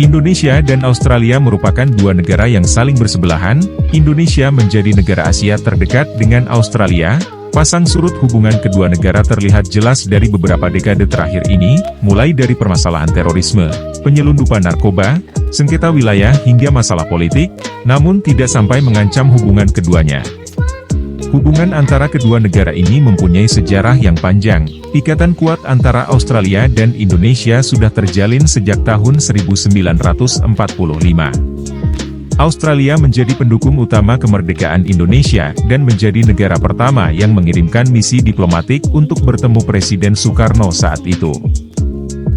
Indonesia dan Australia merupakan dua negara yang saling bersebelahan. Indonesia menjadi negara Asia terdekat dengan Australia. Pasang surut hubungan kedua negara terlihat jelas dari beberapa dekade terakhir ini, mulai dari permasalahan terorisme, penyelundupan narkoba, sengketa wilayah hingga masalah politik, namun tidak sampai mengancam hubungan keduanya. Hubungan antara kedua negara ini mempunyai sejarah yang panjang. Ikatan kuat antara Australia dan Indonesia sudah terjalin sejak tahun 1945. Australia menjadi pendukung utama kemerdekaan Indonesia dan menjadi negara pertama yang mengirimkan misi diplomatik untuk bertemu Presiden Soekarno saat itu.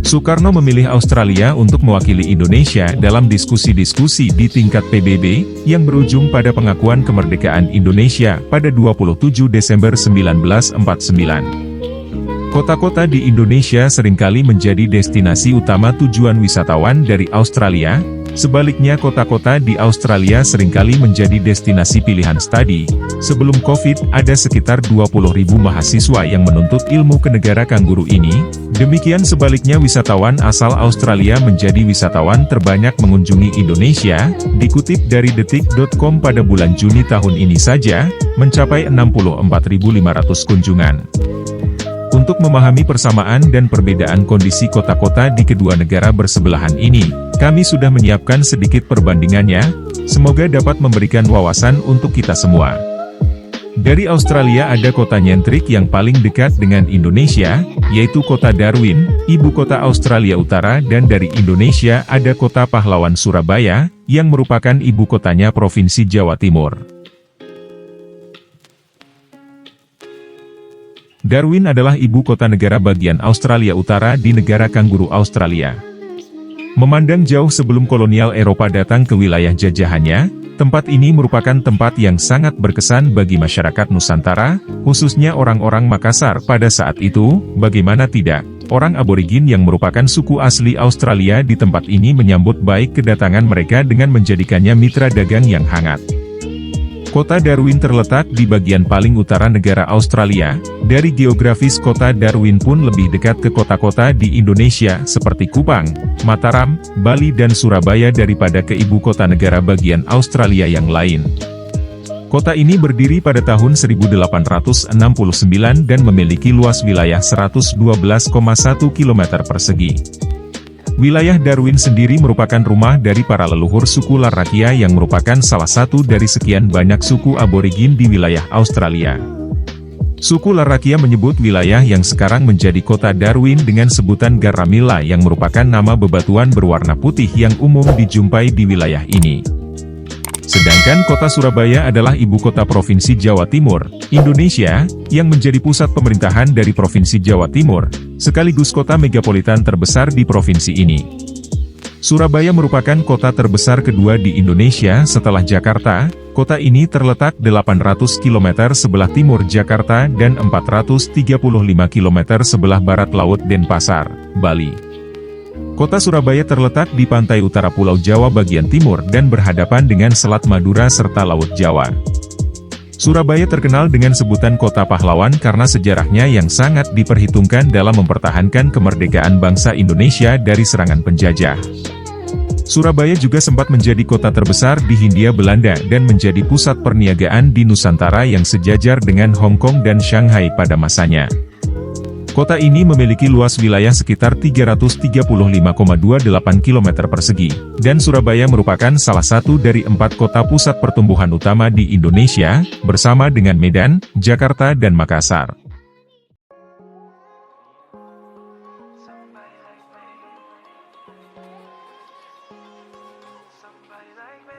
Soekarno memilih Australia untuk mewakili Indonesia dalam diskusi-diskusi di tingkat PBB, yang berujung pada pengakuan kemerdekaan Indonesia pada 27 Desember 1949. Kota-kota di Indonesia seringkali menjadi destinasi utama tujuan wisatawan dari Australia. Sebaliknya kota-kota di Australia seringkali menjadi destinasi pilihan studi. Sebelum Covid, ada sekitar 20.000 mahasiswa yang menuntut ilmu ke negara kanguru ini. Demikian sebaliknya wisatawan asal Australia menjadi wisatawan terbanyak mengunjungi Indonesia. Dikutip dari detik.com pada bulan Juni tahun ini saja, mencapai 64.500 kunjungan. Untuk memahami persamaan dan perbedaan kondisi kota-kota di kedua negara bersebelahan ini, kami sudah menyiapkan sedikit perbandingannya, semoga dapat memberikan wawasan untuk kita semua. Dari Australia ada kota nyentrik yang paling dekat dengan Indonesia, yaitu kota Darwin, ibu kota Australia Utara, dan dari Indonesia ada kota pahlawan Surabaya, yang merupakan ibu kotanya Provinsi Jawa Timur. Darwin adalah ibu kota negara bagian Australia Utara di negara kanguru Australia. Memandang jauh sebelum kolonial Eropa datang ke wilayah jajahannya, tempat ini merupakan tempat yang sangat berkesan bagi masyarakat Nusantara, khususnya orang-orang Makassar pada saat itu. Bagaimana tidak, orang aborigin yang merupakan suku asli Australia di tempat ini menyambut baik kedatangan mereka dengan menjadikannya mitra dagang yang hangat. Kota Darwin terletak di bagian paling utara negara Australia. Dari geografis kota Darwin pun lebih dekat ke kota-kota di Indonesia seperti Kupang, Mataram, Bali dan Surabaya daripada ke ibu kota negara bagian Australia yang lain. Kota ini berdiri pada tahun 1869 dan memiliki luas wilayah 112,1 km persegi. Wilayah Darwin sendiri merupakan rumah dari para leluhur suku Larrakia yang merupakan salah satu dari sekian banyak suku aborigin di wilayah Australia. Suku Larrakia menyebut wilayah yang sekarang menjadi kota Darwin dengan sebutan Garamila yang merupakan nama bebatuan berwarna putih yang umum dijumpai di wilayah ini. Sedangkan kota Surabaya adalah ibu kota Provinsi Jawa Timur, Indonesia, yang menjadi pusat pemerintahan dari Provinsi Jawa Timur, sekaligus kota megapolitan terbesar di provinsi ini. Surabaya merupakan kota terbesar kedua di Indonesia setelah Jakarta. Kota ini terletak 800 km sebelah timur Jakarta dan 435 km sebelah barat Laut Denpasar, Bali. Kota Surabaya terletak di pantai utara Pulau Jawa bagian timur dan berhadapan dengan Selat Madura serta Laut Jawa. Surabaya terkenal dengan sebutan kota pahlawan karena sejarahnya yang sangat diperhitungkan dalam mempertahankan kemerdekaan bangsa Indonesia dari serangan penjajah. Surabaya juga sempat menjadi kota terbesar di Hindia Belanda dan menjadi pusat perniagaan di Nusantara yang sejajar dengan Hong Kong dan Shanghai pada masanya. Kota ini memiliki luas wilayah sekitar 335,28 km persegi, dan Surabaya merupakan salah satu dari 4 kota pusat pertumbuhan utama di Indonesia, bersama dengan Medan, Jakarta dan Makassar.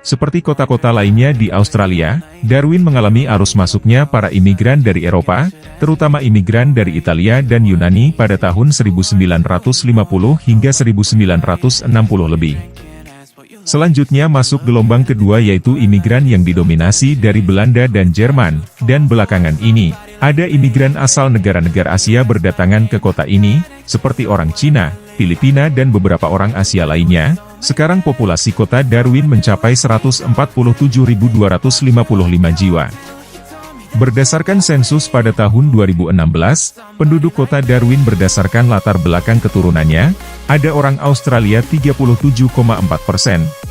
Seperti kota-kota lainnya di Australia, Darwin mengalami arus masuknya para imigran dari Eropa, terutama imigran dari Italia dan Yunani pada tahun 1950 hingga 1960 lebih. Selanjutnya masuk gelombang kedua yaitu imigran yang didominasi dari Belanda dan Jerman, dan belakangan ini, ada imigran asal negara-negara Asia berdatangan ke kota ini, seperti orang Cina, Filipina dan beberapa orang Asia lainnya. Sekarang populasi kota Darwin mencapai 147.255 jiwa. Berdasarkan sensus pada tahun 2016, penduduk kota Darwin berdasarkan latar belakang keturunannya, ada orang Australia 37,4%,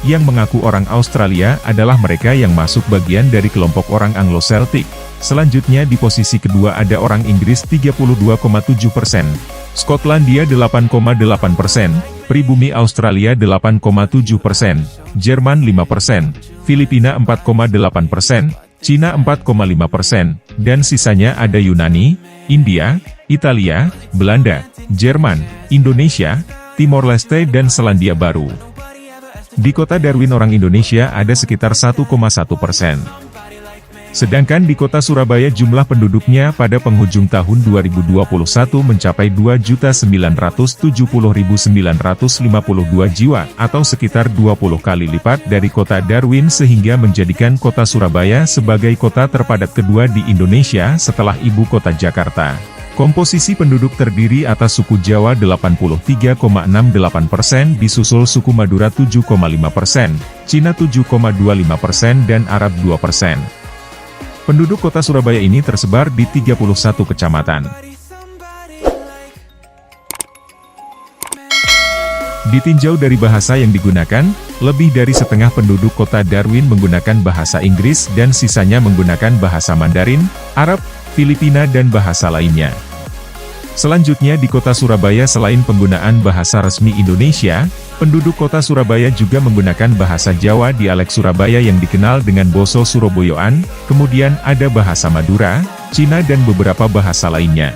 yang mengaku orang Australia adalah mereka yang masuk bagian dari kelompok orang Anglo-Celtic. Selanjutnya di posisi kedua ada orang Inggris 32,7%, Skotlandia 8,8%, pribumi Australia 8,7%, Jerman 5%, Filipina 4,8%, Cina 4,5%, dan sisanya ada Yunani, India, Italia, Belanda, Jerman, Indonesia, Timor Leste dan Selandia Baru. Di kota Darwin orang Indonesia ada sekitar 1,1%. Sedangkan di kota Surabaya jumlah penduduknya pada penghujung tahun 2021 mencapai 2.970.952 jiwa, atau sekitar 20 kali lipat dari kota Darwin sehingga menjadikan kota Surabaya sebagai kota terpadat kedua di Indonesia setelah ibu kota Jakarta. Komposisi penduduk terdiri atas suku Jawa 83,68%, disusul suku Madura 7,5%, Cina 7,25% dan Arab 2%. Penduduk kota Surabaya ini tersebar di 31 kecamatan. Ditinjau dari bahasa yang digunakan, lebih dari setengah penduduk kota Darwin menggunakan bahasa Inggris dan sisanya menggunakan bahasa Mandarin, Arab, Filipina dan bahasa lainnya. Selanjutnya di kota Surabaya selain penggunaan bahasa resmi Indonesia, penduduk kota Surabaya juga menggunakan bahasa Jawa dialek Surabaya yang dikenal dengan Basa Surabayaan, kemudian ada bahasa Madura, Cina dan beberapa bahasa lainnya.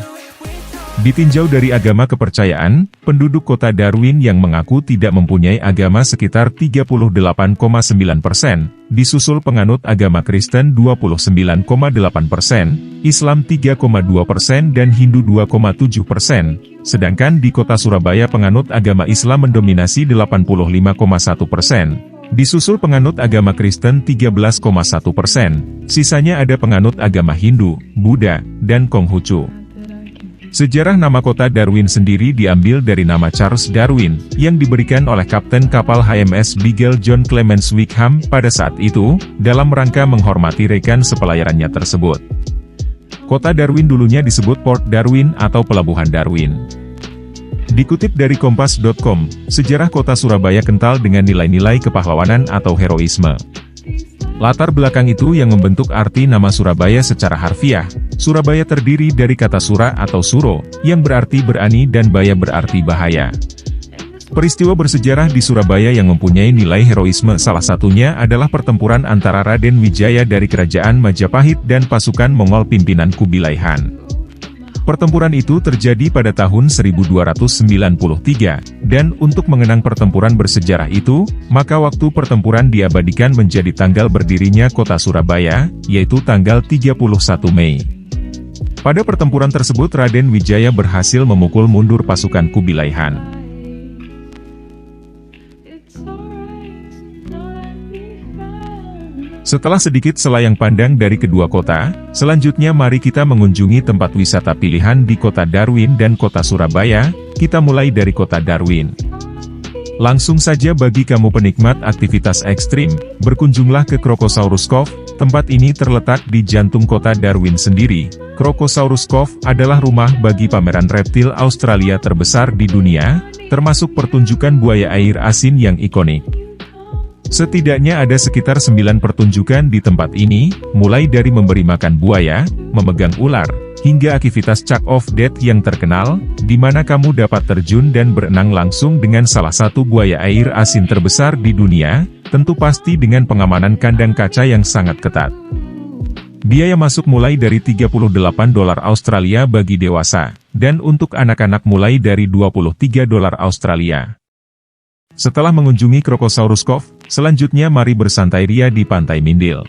Ditinjau dari agama kepercayaan, penduduk kota Darwin yang mengaku tidak mempunyai agama sekitar 38,9%, disusul penganut agama Kristen 29,8%, Islam 3,2% dan Hindu 2,7%, sedangkan di kota Surabaya penganut agama Islam mendominasi 85,1%, disusul penganut agama Kristen 13,1%, sisanya ada penganut agama Hindu, Buddha, dan Konghucu. Sejarah nama kota Darwin sendiri diambil dari nama Charles Darwin, yang diberikan oleh kapten kapal HMS Beagle John Clemens Wickham pada saat itu, dalam rangka menghormati rekan sepelayarannya tersebut. Kota Darwin dulunya disebut Port Darwin atau Pelabuhan Darwin. Dikutip dari Kompas.com, sejarah kota Surabaya kental dengan nilai-nilai kepahlawanan atau heroisme. Latar belakang itu yang membentuk arti nama Surabaya secara harfiah. Surabaya terdiri dari kata sura atau suro, yang berarti berani dan baya berarti bahaya. Peristiwa bersejarah di Surabaya yang mempunyai nilai heroisme salah satunya adalah pertempuran antara Raden Wijaya dari Kerajaan Majapahit dan pasukan Mongol pimpinan Kubilai Han. Pertempuran itu terjadi pada tahun 1293, dan untuk mengenang pertempuran bersejarah itu, maka waktu pertempuran diabadikan menjadi tanggal berdirinya kota Surabaya, yaitu tanggal 31 Mei. Pada pertempuran tersebut Raden Wijaya berhasil memukul mundur pasukan Kubilai Han. Setelah sedikit selayang pandang dari kedua kota, selanjutnya mari kita mengunjungi tempat wisata pilihan di kota Darwin dan kota Surabaya. Kita mulai dari kota Darwin. Langsung saja bagi kamu penikmat aktivitas ekstrim, berkunjunglah ke Crocosaurus Cove. Tempat ini terletak di jantung kota Darwin sendiri. Crocosaurus Cove adalah rumah bagi pameran reptil Australia terbesar di dunia, termasuk pertunjukan buaya air asin yang ikonik. Setidaknya ada sekitar 9 pertunjukan di tempat ini, mulai dari memberi makan buaya, memegang ular, hingga aktivitas Chuck of Death yang terkenal, di mana kamu dapat terjun dan berenang langsung dengan salah satu buaya air asin terbesar di dunia, tentu pasti dengan pengamanan kandang kaca yang sangat ketat. Biaya masuk mulai dari $38 Australia bagi dewasa, dan untuk anak-anak mulai dari $23 Australia. Setelah mengunjungi Crocosaurus Cove, selanjutnya mari bersantai ria di Pantai Mindil.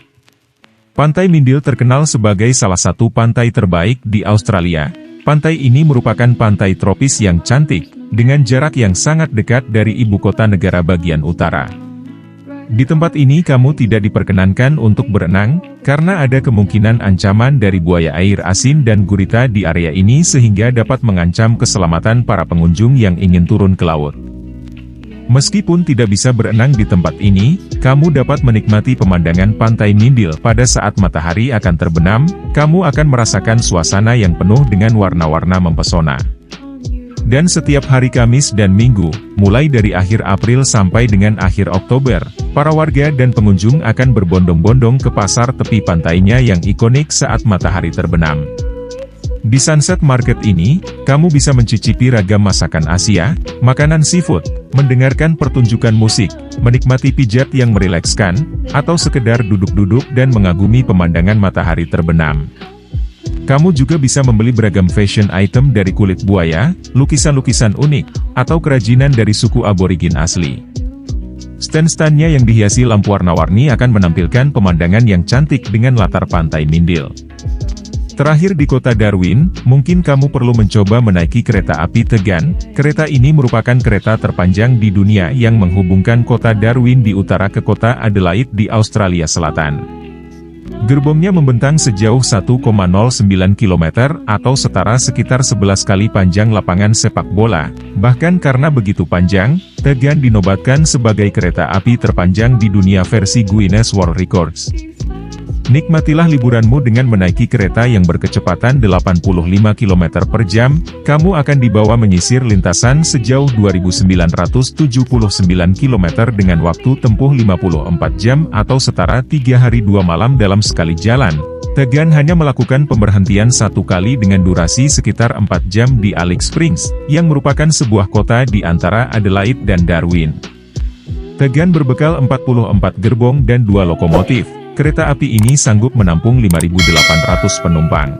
Pantai Mindil terkenal sebagai salah satu pantai terbaik di Australia. Pantai ini merupakan pantai tropis yang cantik, dengan jarak yang sangat dekat dari ibu kota negara bagian utara. Di tempat ini kamu tidak diperkenankan untuk berenang, karena ada kemungkinan ancaman dari buaya air asin dan gurita di area ini sehingga dapat mengancam keselamatan para pengunjung yang ingin turun ke laut. Meskipun tidak bisa berenang di tempat ini, kamu dapat menikmati pemandangan Pantai Mindil pada saat matahari akan terbenam. Kamu akan merasakan suasana yang penuh dengan warna-warna mempesona. Dan setiap hari Kamis dan Minggu, mulai dari akhir April sampai dengan akhir Oktober, para warga dan pengunjung akan berbondong-bondong ke pasar tepi pantainya yang ikonik saat matahari terbenam. Di Sunset Market ini, kamu bisa mencicipi ragam masakan Asia, makanan seafood, mendengarkan pertunjukan musik, menikmati pijat yang merilekskan, atau sekedar duduk-duduk dan mengagumi pemandangan matahari terbenam. Kamu juga bisa membeli beragam fashion item dari kulit buaya, lukisan-lukisan unik, atau kerajinan dari suku aborigin asli. Stand-standnya yang dihiasi lampu warna-warni akan menampilkan pemandangan yang cantik dengan latar Pantai Mindil. Terakhir di kota Darwin, mungkin kamu perlu mencoba menaiki kereta api Tegan. Kereta ini merupakan kereta terpanjang di dunia yang menghubungkan kota Darwin di utara ke kota Adelaide di Australia Selatan. Gerbongnya membentang sejauh 1,09 km atau setara sekitar 11 kali panjang lapangan sepak bola. Bahkan karena begitu panjang, Tegan dinobatkan sebagai kereta api terpanjang di dunia versi Guinness World Records. Nikmatilah liburanmu dengan menaiki kereta yang berkecepatan 85 km per jam. Kamu akan dibawa menyisir lintasan sejauh 2.979 km dengan waktu tempuh 54 jam atau setara 3 hari 2 malam dalam sekali jalan. Tegan hanya melakukan pemberhentian satu kali dengan durasi sekitar 4 jam di Alice Springs, yang merupakan sebuah kota di antara Adelaide dan Darwin. Tegan berbekal 44 gerbong dan 2 lokomotif. Kereta api ini sanggup menampung 5.800 penumpang.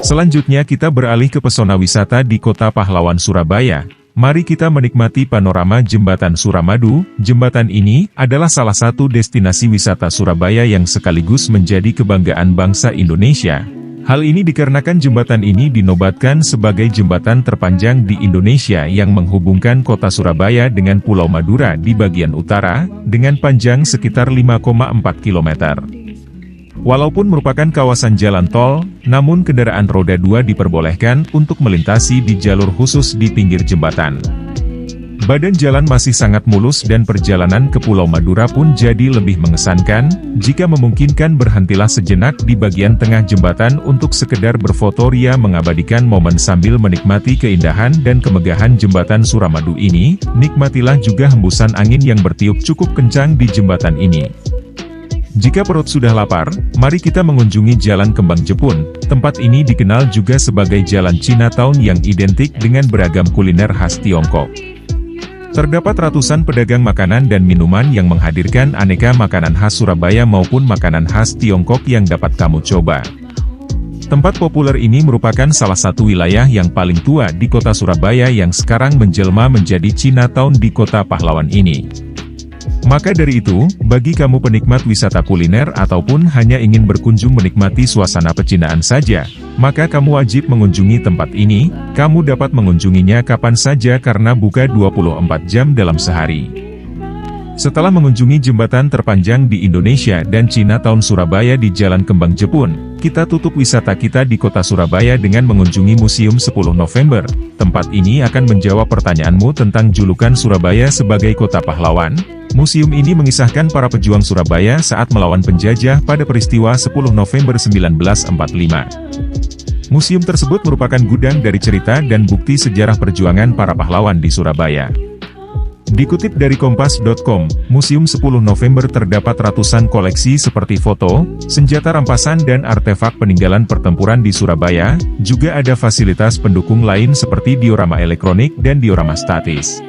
Selanjutnya kita beralih ke pesona wisata di Kota Pahlawan Surabaya. Mari kita menikmati panorama Jembatan Suramadu. Jembatan ini adalah salah satu destinasi wisata Surabaya yang sekaligus menjadi kebanggaan bangsa Indonesia. Hal ini dikarenakan jembatan ini dinobatkan sebagai jembatan terpanjang di Indonesia yang menghubungkan kota Surabaya dengan Pulau Madura di bagian utara, dengan panjang sekitar 5,4 km. Walaupun merupakan kawasan jalan tol, namun kendaraan roda 2 diperbolehkan untuk melintasi di jalur khusus di pinggir jembatan. Badan jalan masih sangat mulus dan perjalanan ke Pulau Madura pun jadi lebih mengesankan. Jika memungkinkan, berhentilah sejenak di bagian tengah jembatan untuk sekedar berfoto ria mengabadikan momen sambil menikmati keindahan dan kemegahan Jembatan Suramadu ini. Nikmatilah juga hembusan angin yang bertiup cukup kencang di jembatan ini. Jika perut sudah lapar, mari kita mengunjungi Jalan Kembang Jepun. Tempat ini dikenal juga sebagai Jalan Chinatown yang identik dengan beragam kuliner khas Tiongkok. Terdapat ratusan pedagang makanan dan minuman yang menghadirkan aneka makanan khas Surabaya maupun makanan khas Tiongkok yang dapat kamu coba. Tempat populer ini merupakan salah satu wilayah yang paling tua di kota Surabaya yang sekarang menjelma menjadi Chinatown di Kota Pahlawan ini. Maka dari itu, bagi kamu penikmat wisata kuliner ataupun hanya ingin berkunjung menikmati suasana pecinaan saja, maka kamu wajib mengunjungi tempat ini. Kamu dapat mengunjunginya kapan saja karena buka 24 jam dalam sehari. Setelah mengunjungi jembatan terpanjang di Indonesia dan Chinatown Surabaya di Jalan Kembang Jepun, kita tutup wisata kita di kota Surabaya dengan mengunjungi Museum 10 November. Tempat ini akan menjawab pertanyaanmu tentang julukan Surabaya sebagai kota pahlawan. Museum ini mengisahkan para pejuang Surabaya saat melawan penjajah pada peristiwa 10 November 1945. Museum tersebut merupakan gudang dari cerita dan bukti sejarah perjuangan para pahlawan di Surabaya. Dikutip dari Kompas.com, Museum 10 November terdapat ratusan koleksi seperti foto, senjata rampasan dan artefak peninggalan pertempuran di Surabaya. Juga ada fasilitas pendukung lain seperti diorama elektronik dan diorama statis.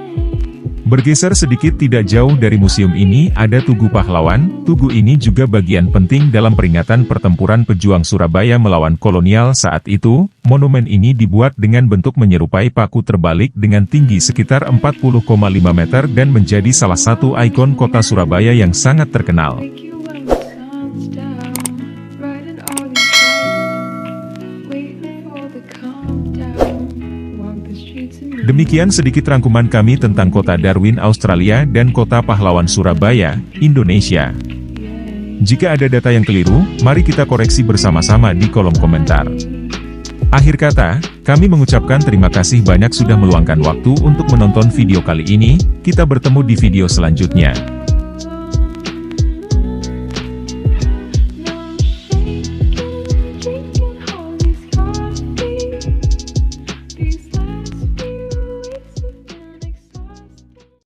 Bergeser sedikit tidak jauh dari museum ini ada Tugu Pahlawan. Tugu ini juga bagian penting dalam peringatan pertempuran pejuang Surabaya melawan kolonial saat itu. Monumen ini dibuat dengan bentuk menyerupai paku terbalik dengan tinggi sekitar 40,5 meter dan menjadi salah satu ikon kota Surabaya yang sangat terkenal. Demikian sedikit rangkuman kami tentang kota Darwin, Australia dan kota pahlawan Surabaya, Indonesia. Jika ada data yang keliru, mari kita koreksi bersama-sama di kolom komentar. Akhir kata, kami mengucapkan terima kasih banyak sudah meluangkan waktu untuk menonton video kali ini. Kita bertemu di video selanjutnya. Drinking holy coffee.